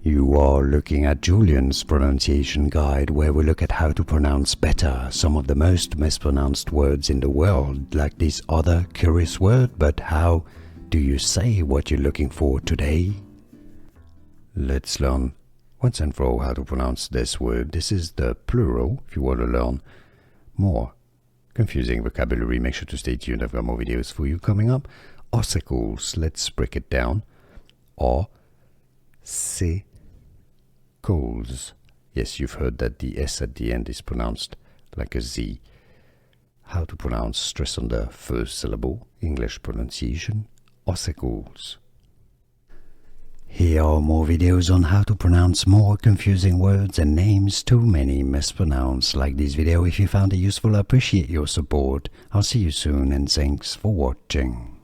You are looking at Julian's pronunciation guide, where we look at how to pronounce better some of the most mispronounced words in the world, like this other curious word. But how do you say what you're looking for today? Let's learn once and for all how to pronounce this word. This is the plural. If you want to learn more confusing vocabulary, make sure to stay tuned. I've got more videos for you coming up. Ossicles. Let's break it down. Ossicles. Yes, you've heard that the S at the end is pronounced like a Z. How to pronounce stress on the first syllable. English pronunciation. Ossicles. Here are more videos on how to pronounce more confusing words and names too many mispronounced. Like this video if you found it useful. I appreciate your support. I'll see you soon and thanks for watching.